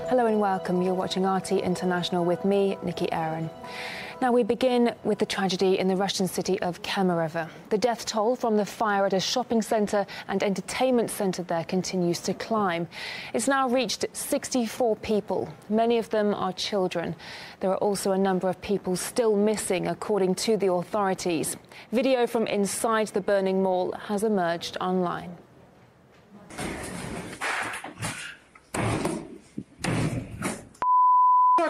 Hello and welcome. You're watching RT International with me, Nikki Aaron. Now we begin with the tragedy in the Russian city of Kemerovе. The death toll from the fire at a shopping centre and entertainment centre there continues to climb. It's now reached 64 people. Many of them are children. There are also a number of people still missing, according to the authorities. Video from inside the burning mall has emerged online.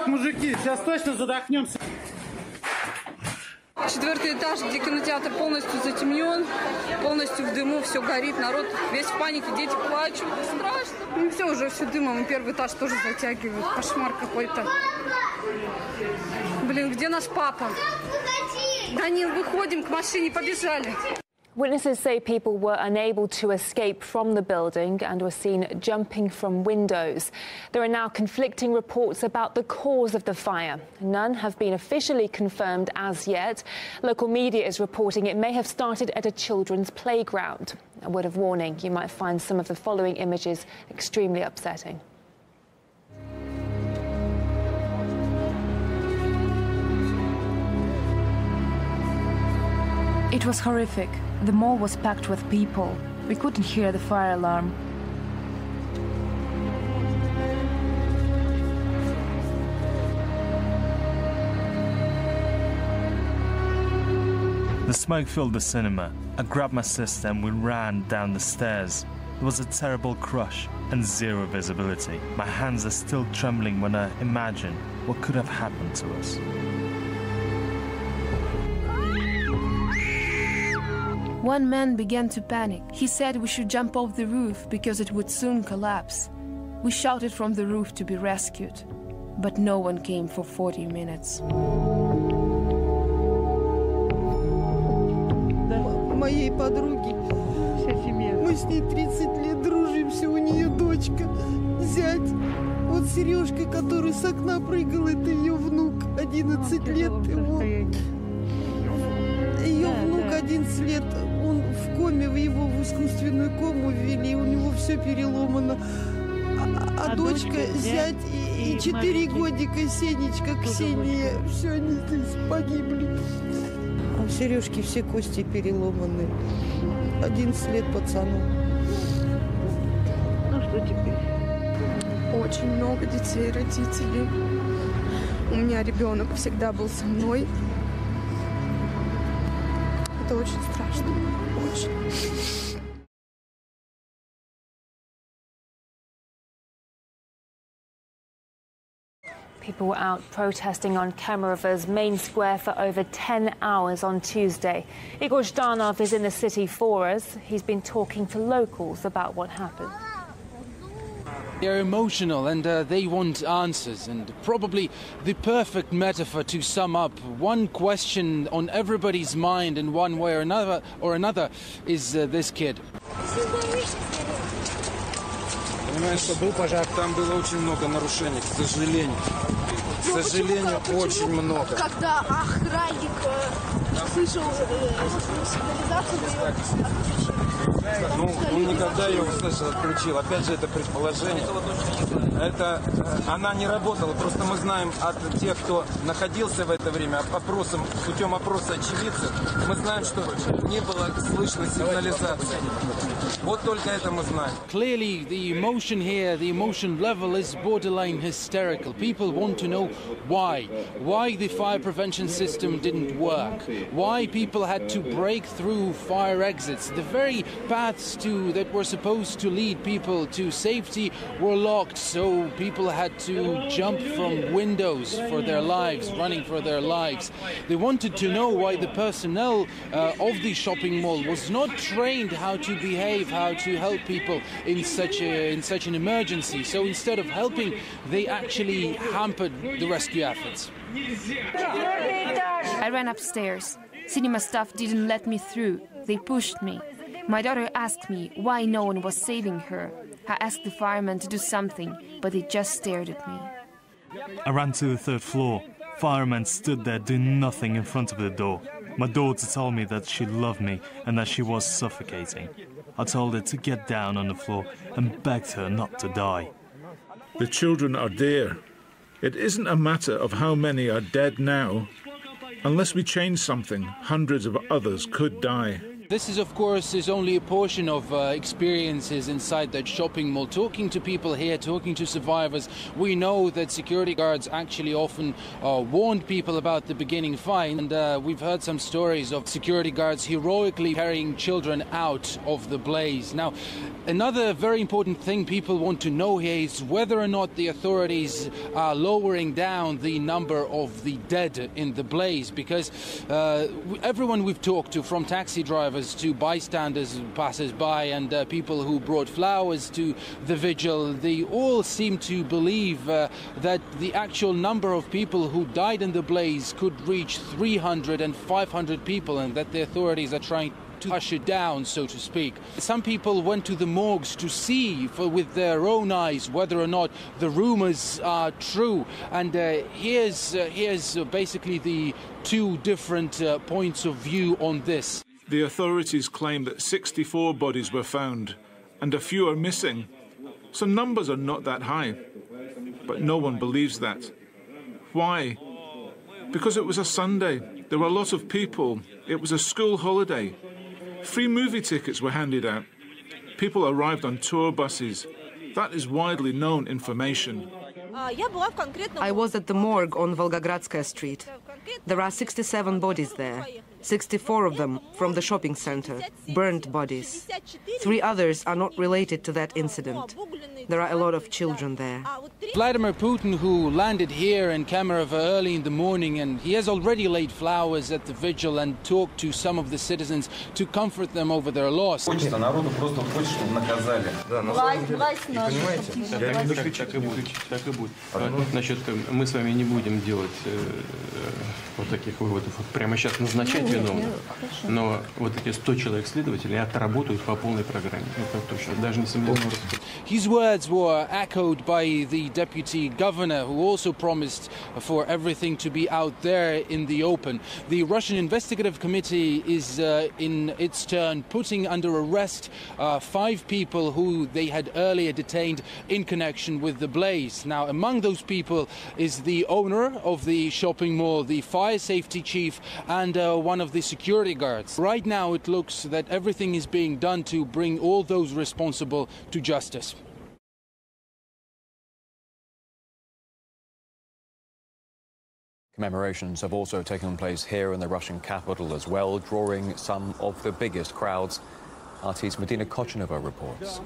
Мужики, сейчас точно задохнемся. 4-й этаж, где кинотеатр полностью затемнен, полностью в дыму, все горит, народ весь в панике, дети плачут, страшно. Ну все, уже все дымом, и 1-й этаж тоже затягивают, кошмар какой-то. Блин, где наш папа? Данил, выходим к машине, побежали. Witnesses say people were unable to escape from the building and were seen jumping from windows. There are now conflicting reports about the cause of the fire. None have been officially confirmed as yet. Local media is reporting it may have started at a children's playground. A word of warning, you might find some of the following images extremely upsetting. It was horrific. The mall was packed with people. We couldn't hear the fire alarm. The smoke filled the cinema. I grabbed my sister and we ran down the stairs. It was a terrible crush and zero visibility. My hands are still trembling when I imagine what could have happened to us. One man began to panic. He said we should jump off the roof because it would soon collapse. We shouted from the roof to be rescued, but no one came for 40 minutes. Моей подруги. Мы с ней 30 лет дружимся, у нее дочка, зять. Вот Сережка, который с окна прыгал, это ее внук, 11 лет его. Ее внук 11 лет, он в коме, его в искусственную кому ввели, у него все переломано. А дочка, зять и 4 годика, Сенечка, Ксения, все они здесь погибли. А у Сережки все кости переломаны. 11 лет пацану. Ну что теперь? Очень много детей, родителей. У меня ребенок всегда был со мной. Это очень страшно, очень. People were out protesting on Kemerove's main square for over 10 hours on Tuesday. Igor Zhdanov is in the city for us. He's been talking to locals about what happened. They're emotional and they want answers, and probably the perfect metaphor to sum up one question on everybody's mind in one way or another is this kid. Понимаешь, что был пожар, там было очень много нарушений, к сожалению. К сожалению, очень много. Когда охранник слышал сигнализацию, ну, он никогда ее услышал, отключил. Опять же, это предположение. Это она не работала. Просто мы знаем от тех, кто находился в это время, путем опроса очевидцев, мы знаем, что не было слышно сигнализации. Вот только это мы знаем. Clearly, the emotion here, the emotion level is borderline hysterical. People want to know why the fire prevention system didn't work, why people had to break through fire exits. The very paths that were supposed to lead people to safety were locked, so people had to jump from windows for their lives, running for their lives. They wanted to know why the personnel of the shopping mall was not trained how to behave, how to help people in such an emergency. So instead of helping, they actually hampered the rescue efforts. I ran upstairs. Cinema staff didn't let me through. They pushed me. My daughter asked me why no one was saving her. I asked the firemen to do something, but they just stared at me. I ran to the 3rd floor. Firemen stood there doing nothing in front of the door. My daughter told me that she loved me and that she was suffocating. I told her to get down on the floor and begged her not to die. The children are there. It isn't a matter of how many are dead now. Unless we change something, hundreds of others could die. This is, of course, only a portion of experiences inside that shopping mall. Talking to people here, talking to survivors, we know that security guards actually often warned people about the beginning fine. And we've heard some stories of security guards heroically carrying children out of the blaze. Now, another very important thing people want to know here is whether or not the authorities are lowering down the number of the dead in the blaze, because everyone we've talked to, from taxi drivers to bystanders, passers-by, and people who brought flowers to the vigil, they all seem to believe that the actual number of people who died in the blaze could reach 300 and 500 people, and that the authorities are trying to hush it down, so to speak. Some people went to the morgues to see with their own eyes whether or not the rumors are true. And here's basically the two different points of view on this. The authorities claim that 64 bodies were found and a few are missing. So numbers are not that high. But no one believes that. Why? Because it was a Sunday. There were a lot of people. It was a school holiday. Free movie tickets were handed out. People arrived on tour buses. That is widely known information. I was at the morgue on Volgogradskaya Street. There are 67 bodies there. 64 of them from the shopping center, burned bodies. 3 others are not related to that incident. There are a lot of children there. Vladimir Putin, who landed here in Kemmerovе early in the morning, and he has already laid flowers at the vigil and talked to some of the citizens to comfort them over their loss. Значит, мы с вами не будем делать вот таких выводов, вот прямо сейчас назначать виновных, но вот эти 100 человек следователей отработают по полной программе. Это точно, даже не сомневаюсь. His words were echoed by the deputy governor, who also promised for everything to be out there in the open. The Russian Investigative Committee is, in its turn, putting under arrest 5 people who they had earlier detained in connection with the blaze. Now, among those people is the owner of the shopping mall, the fire safety chief, and one of the security guards. Right now, it looks that everything is being done to bring all those responsible to justice. Commemorations have also taken place here in the Russian capital as well, drawing some of the biggest crowds. RT's Medina Kochanova reports.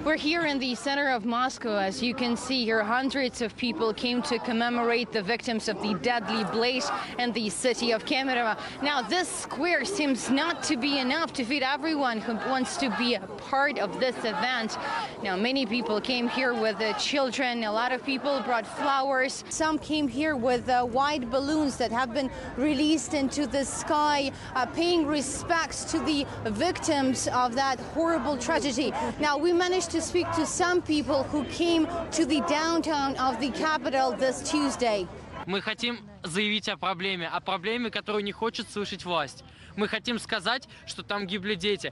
We're here in the center of Moscow. As you can see here, hundreds of people came to commemorate the victims of the deadly blaze in the city of Kemерово. Now, this square seems not to be enough to feed everyone who wants to be a part of this event. Now, many people came here with children. A lot of people brought flowers. Some came here with white balloons that have been released into the sky, paying respects to the victims of that horrible tragedy. Now, we managed to speak to some people who came to the downtown of the capital this Tuesday. Мы хотим заявить о проблеме, которую не хочет слышать власть. Мы хотим сказать, что там гибли дети.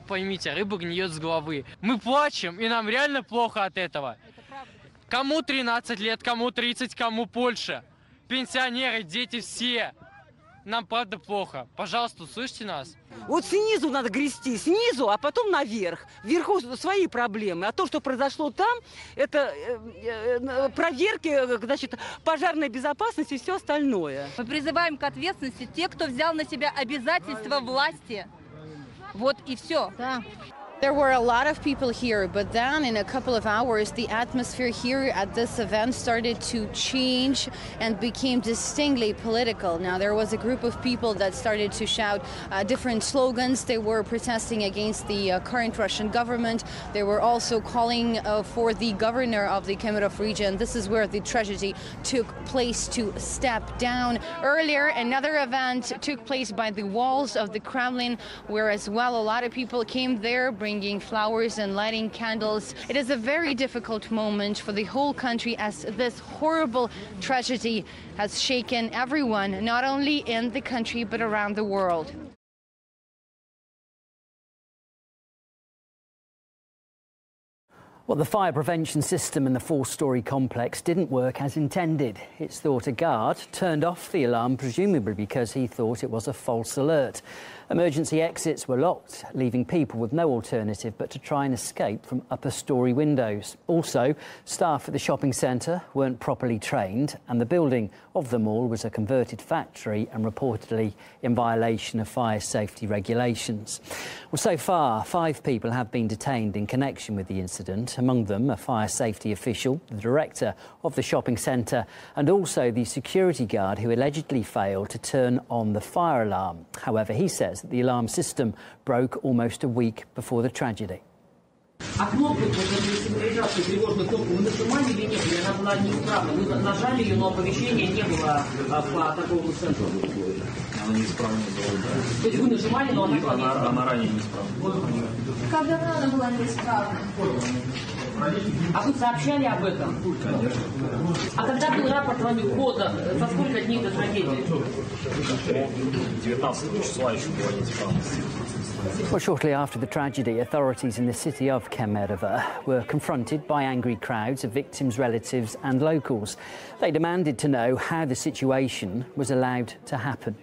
Поймите, рыба гниет с головы. Мы плачем, и нам реально плохо от этого. Кому 13 лет, кому 30, кому больше. Пенсионеры, дети все. Нам правда плохо. Пожалуйста, услышьте нас. Вот снизу надо грести, снизу, а потом наверх. Вверху свои проблемы. А то, что произошло там, это проверки, значит, пожарной безопасности и все остальное. Мы призываем к ответственности тех, кто взял на себя обязательства власти. Вот и все. Да. There were a lot of people here, but then in a couple of hours, the atmosphere here at this event started to change and became distinctly political. Now, there was a group of people that started to shout different slogans. They were protesting against the current Russian government. They were also calling for the governor of the Kemерове region. This is where the tragedy took place to step down. Earlier, another event took place by the walls of the Kremlin, where as well a lot of people came there, bringing flowers and lighting candles. It is a very difficult moment for the whole country, as this horrible tragedy has shaken everyone, not only in the country but around the world. Well, the fire prevention system in the four-storey complex didn't work as intended. It's thought a guard turned off the alarm, presumably because he thought it was a false alert. Emergency exits were locked, leaving people with no alternative but to try and escape from upper-storey windows. Also, staff at the shopping centre weren't properly trained, and the building of the mall was a converted factory and reportedly in violation of fire safety regulations. Well, so far, 5 people have been detained in connection with the incident, among them a fire safety official, the director of the shopping centre, and also the security guard who allegedly failed to turn on the fire alarm. However, he says that the alarm system broke almost a week before the tragedy. А кнопку сигнализации, тревожную кнопку вы нажимали или нет? Или она была неисправна? Вы нажали ее, но оповещения не было по торговому центру. Она неисправна была, да. То есть вы нажимали, но она ранее неисправна. Когда она была неисправна? А вы сообщали об этом? Конечно. А когда был рапорт о входа, за сколько дней до трагедии? 19 числа еще была неисправность. Well, shortly after the tragedy, authorities in the city of Kemerovе were confronted by angry crowds of victims' relatives and locals. They demanded to know how the situation was allowed to happen.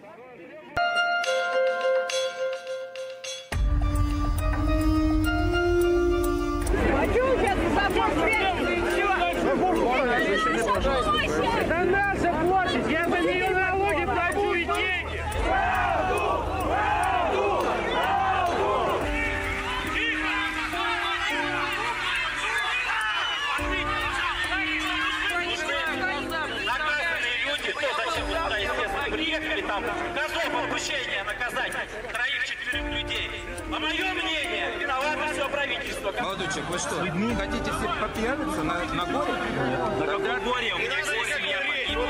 Там козлов обучения наказать 3-4 людей. По моему мнению, виновато все правительство. Молодой человек, вы что, хотите все попьяниться на горе? На каком горе? У меня вся семья погибла.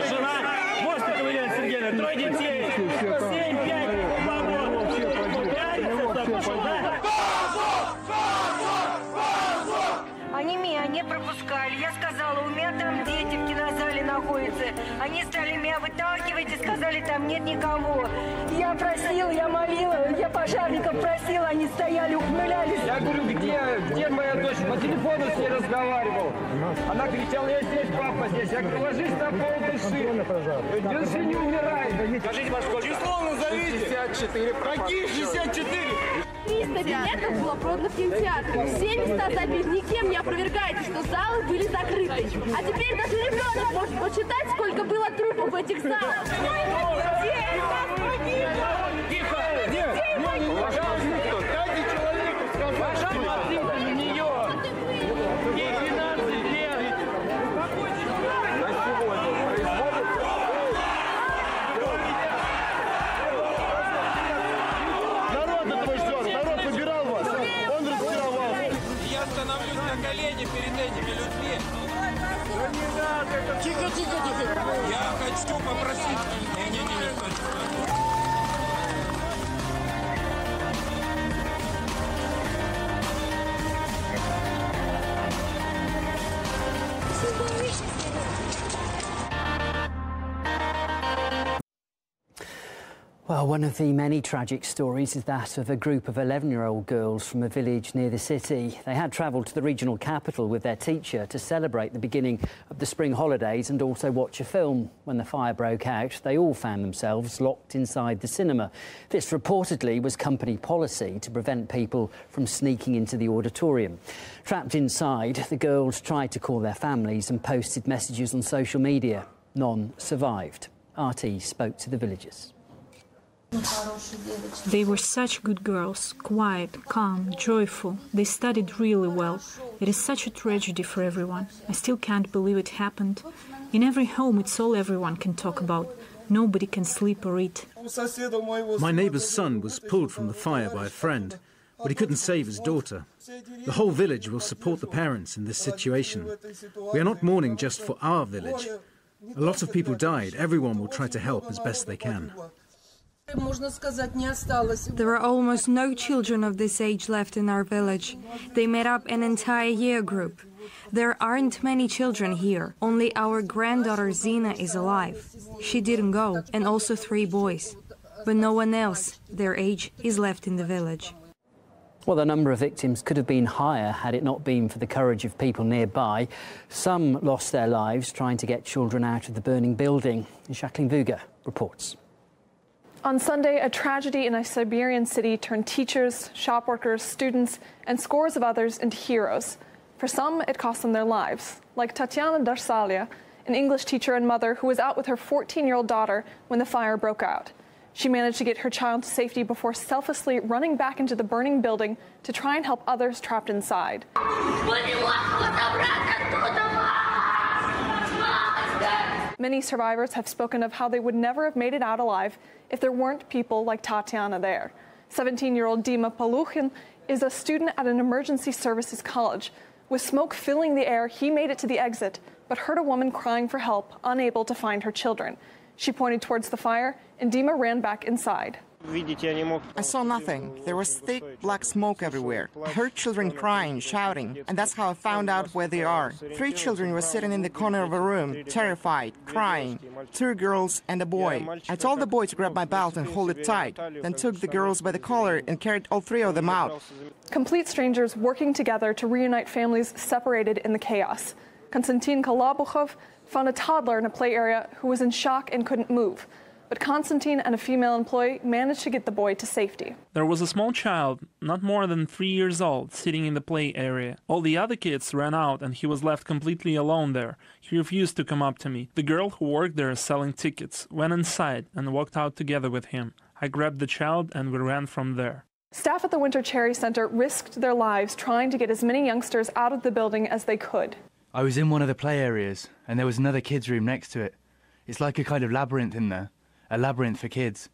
Жена, можете ковырять, Сергей, 3 детей, 7-5 бабов. Они меня не пропускали. Я сказала, у меня там дети в кинозале находятся. Они стали меня выталкивать и сказали, там нет никого. Я просила, я молила, я пожарников просила, они стояли, ухмылялись. Я говорю, где моя дочь? По телефону с ней разговаривал. Она кричала, я здесь, папа здесь. Я говорю, ложись на пол, дыши. Держи, не умирай. Скажите, во сколько? Число назовите. 64. Какие 64? 300 билетов было продано в кинотеатре. Все места забиты. Никем не опровергайте, что залы были закрыты. А теперь даже ребенок может посчитать, сколько было трупов в этих залах. Тихо! Пожалуйста, дайте человеку сказать. Пожалуйста, не нее. Ей 12 лет. На сегодня происходит... Становлюсь на колени перед этими людьми. Тихо, тихо, тихо. Я хочу попросить. Не-не-не, Well, one of the many tragic stories is that of a group of 11-year-old girls from a village near the city. They had travelled to the regional capital with their teacher to celebrate the beginning of the spring holidays and also watch a film. When the fire broke out, they all found themselves locked inside the cinema. This reportedly was company policy to prevent people from sneaking into the auditorium. Trapped inside, the girls tried to call their families and posted messages on social media. None survived. RT spoke to the villagers. They were such good girls, quiet, calm, joyful. They studied really well. It is such a tragedy for everyone. I still can't believe it happened. In every home, it's all everyone can talk about. Nobody can sleep or eat. My neighbour's son was pulled from the fire by a friend, but he couldn't save his daughter. The whole village will support the parents in this situation. We are not mourning just for our village. A lot of people died. Everyone will try to help as best they can. There are almost no children of this age left in our village. They made up an entire year group. There aren't many children here. Only our granddaughter Zina is alive. She didn't go, and also 3 boys. but no one else their age is left in the village. Well, the number of victims could have been higher had it not been for the courage of people nearby. Some lost their lives trying to get children out of the burning building. Jacqueline Vuga reports. On Sunday, a tragedy in a Siberian city turned teachers, shop workers, students, and scores of others into heroes. For some, it cost them their lives, like Tatiana Darsalia, an English teacher and mother who was out with her 14-year-old daughter when the fire broke out. She managed to get her child to safety before selflessly running back into the burning building to try and help others trapped inside. Many survivors have spoken of how they would never have made it out alive if there weren't people like Tatiana there. 17-year-old Dima Paluchin is a student at an emergency services college. With smoke filling the air, he made it to the exit, but heard a woman crying for help, unable to find her children. She pointed towards the fire, and Dima ran back inside. I saw nothing. There was thick black smoke everywhere. I heard children crying, shouting, and that's how I found out where they are. 3 children were sitting in the corner of a room, terrified, crying. 2 girls and a boy. I told the boy to grab my belt and hold it tight, then took the girls by the collar and carried all 3 of them out. Complete strangers working together to reunite families separated in the chaos. Konstantin Kalabukhov found a toddler in a play area who was in shock and couldn't move. But Konstantin and a female employee managed to get the boy to safety. There was a small child, not more than 3 years old, sitting in the play area. All the other kids ran out and he was left completely alone there. He refused to come up to me. The girl who worked there selling tickets went inside and walked out together with him. I grabbed the child and we ran from there. Staff at the Winter Cherry Center risked their lives trying to get as many youngsters out of the building as they could. I was in one of the play areas and there was another kids' room next to it. It's like a kind of labyrinth in there. A labyrinth for kids.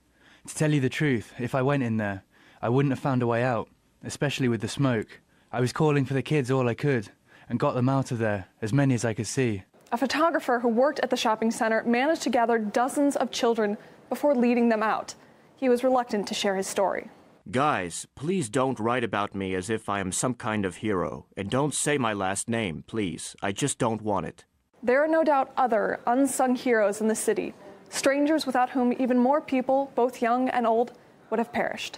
To tell you the truth, if I went in there, I wouldn't have found a way out, especially with the smoke. I was calling for the kids all I could and got them out of there, as many as I could see. A photographer who worked at the shopping center managed to gather dozens of children before leading them out. He was reluctant to share his story. Guys, please don't write about me as if I am some kind of hero. And don't say my last name, please. I just don't want it. There are no doubt other unsung heroes in the city. Strangers without whom even more people, both young and old, would have perished.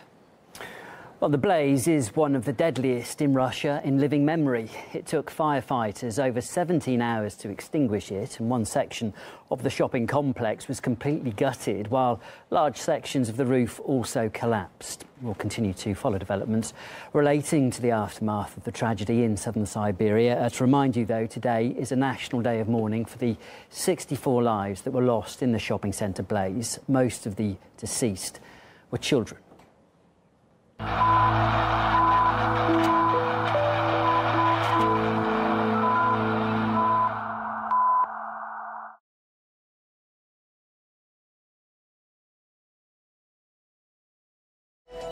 Well, the blaze is one of the deadliest in Russia in living memory. It took firefighters over 17 hours to extinguish it, and one section of the shopping complex was completely gutted, while large sections of the roof also collapsed. We'll continue to follow developments relating to the aftermath of the tragedy in southern Siberia. To remind you, though, today is a national day of mourning for the 64 lives that were lost in the shopping centre blaze. Most of the deceased were children.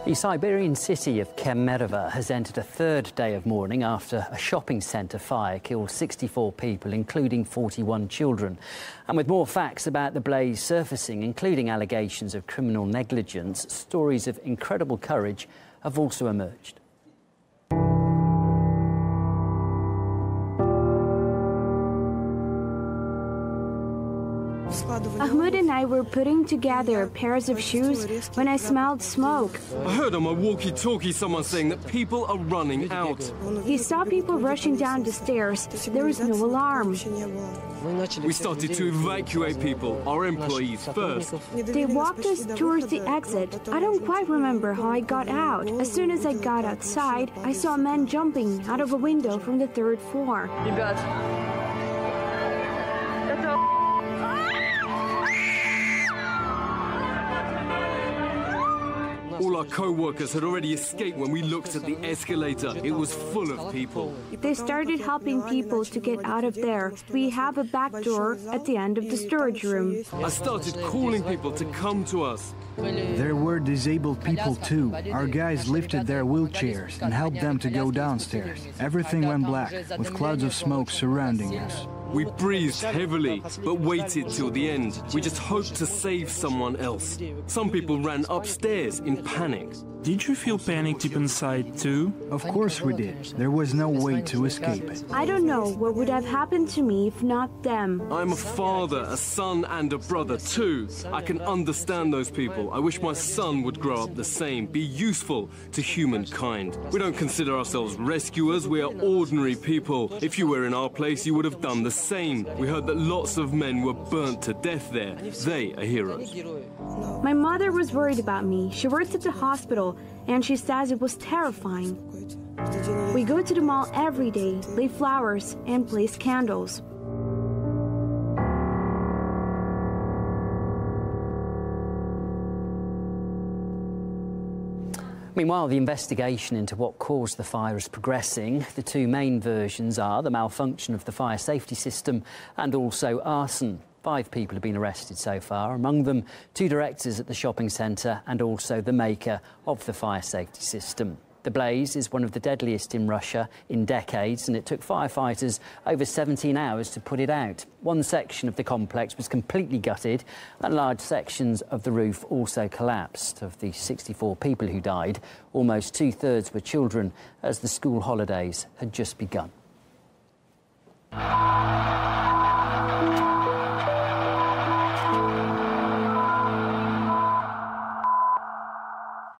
The Siberian city of Kemmerovе has entered a 3rd day of mourning after a shopping centre fire killed 64 people, including 41 children. And with more facts about the blaze surfacing, including allegations of criminal negligence, stories of incredible courage have also emerged. Ahmed and I were putting together pairs of shoes when I smelled smoke. I heard on my walkie-talkie someone saying that people are running out. He saw people rushing down the stairs. There was no alarm. We started to evacuate people, our employees first. They walked us towards the exit. I don't quite remember how I got out. As soon as I got outside, I saw men jumping out of a window from the 3rd floor. All our co-workers had already escaped when we looked at the escalator. It was full of people. They started helping people to get out of there. We have a back door at the end of the storage room. I started calling people to come to us. There were disabled people too. Our guys lifted their wheelchairs and helped them to go downstairs. Everything went black, with clouds of smoke surrounding us. We breathed heavily, but waited till the end. We just hoped to save someone else. Some people ran upstairs in panic. Did you feel panic deep inside too? Of course we did. There was no way to escape it. I don't know what would have happened to me if not them. I'm a father, a son and a brother too. I can understand those people. I wish my son would grow up the same, be useful to humankind. We don't consider ourselves rescuers, we are ordinary people. If you were in our place, you would have done the same. We heard that lots of men were burnt to death there. They are heroes. My mother was worried about me. She works at the hospital, and she says it was terrifying. We go to the mall every day, lay flowers, and place candles. Meanwhile, the investigation into what caused the fire is progressing. The two main versions are the malfunction of the fire safety system and also arson. 5 people have been arrested so far, among them 2 directors at the shopping centre and also the maker of the fire safety system. The blaze is one of the deadliest in Russia in decades, and it took firefighters over 17 hours to put it out. One section of the complex was completely gutted, and large sections of the roof also collapsed. Of the 64 people who died, almost 2/3 were children, as the school holidays had just begun.